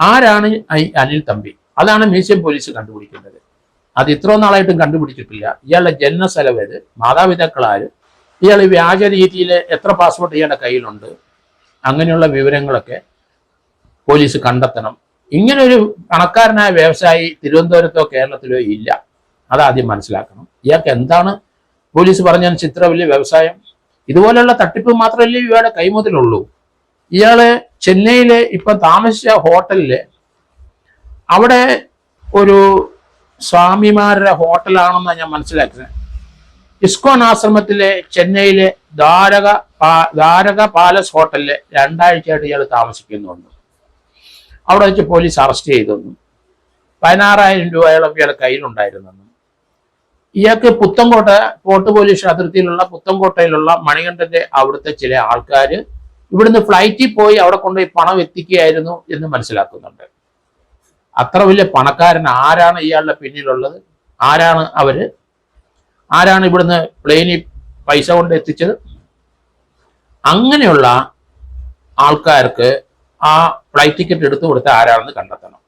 ആരാണ് ഈ അനിൽ തമ്പി? അതാണ് മ്യൂസിയം പോലീസ് കണ്ടുപിടിക്കേണ്ടത്. അത് ഇത്രയും നാളായിട്ടും കണ്ടുപിടിച്ചിട്ടില്ല. ഇയാളുടെ ജനനസ്ഥലം ഏത്, മാതാപിതാക്കളാര്, ഇയാൾ വ്യാജ രീതിയിൽ എത്ര പാസ്പോർട്ട് ഇയാളുടെ കയ്യിലുണ്ട്, അങ്ങനെയുള്ള വിവരങ്ങളൊക്കെ പോലീസ് കണ്ടെത്തണം. ഇങ്ങനെ ഒരു പണക്കാരനായ വ്യവസായി തിരുവനന്തപുരത്തോ കേരളത്തിലോ ഇല്ല. അതാദ്യം മനസ്സിലാക്കണം. ഇയാൾക്ക് എന്താണ് പോലീസ് പറഞ്ഞാൽ ഇത്ര വലിയ വ്യവസായം? ഇതുപോലെയുള്ള തട്ടിപ്പ് മാത്രമല്ലേ ഇയാളുടെ കൈമുതലുള്ളൂ. ഇയാള് ചെന്നൈയിലെ ഇപ്പം താമസിച്ച ഹോട്ടലില്, അവിടെ ഒരു സ്വാമിമാരുടെ ഹോട്ടലാണെന്നാണ് ഞാൻ മനസ്സിലാക്കുന്നത്. ഇസ്കോൺ ആശ്രമത്തിലെ ചെന്നൈയിലെ ദ്വാരക പാലസ് ഹോട്ടലില് 2 ആഴ്ചയായിട്ട് ഇയാൾ താമസിക്കുന്നുണ്ട്. അവിടെ വെച്ച് പോലീസ് അറസ്റ്റ് ചെയ്തെന്നും 16,000 രൂപയോളം ഇയാളുടെ കയ്യിലുണ്ടായിരുന്നെന്നും, ഇയാൾക്ക് പുത്തൻകോട്ട ഫോർട്ട് പോലീസ് അതിർത്തിയിലുള്ള പുത്തൻകോട്ടയിലുള്ള മണികണ്ഠന്റെ അവിടുത്തെ ചില ആൾക്കാർ ഇവിടുന്ന് ഫ്ലൈറ്റിൽ പോയി അവിടെ കൊണ്ടുപോയി പണം എത്തിക്കുകയായിരുന്നു എന്ന് മനസ്സിലാക്കുന്നുണ്ട്. അത്ര വലിയ പണക്കാരൻ ആരാണ് ഇയാളുടെ പിന്നിലുള്ളത്? ആരാണ് ഇവിടുന്ന് പ്ലെയിനിൽ പൈസ കൊണ്ട് എത്തിച്ചത്? അങ്ങനെയുള്ള ആൾക്കാർക്ക് ആ ഫ്ലൈറ്റ് ടിക്കറ്റ് എടുത്തു കൊടുത്ത ആരാണെന്ന് കണ്ടെത്തണം.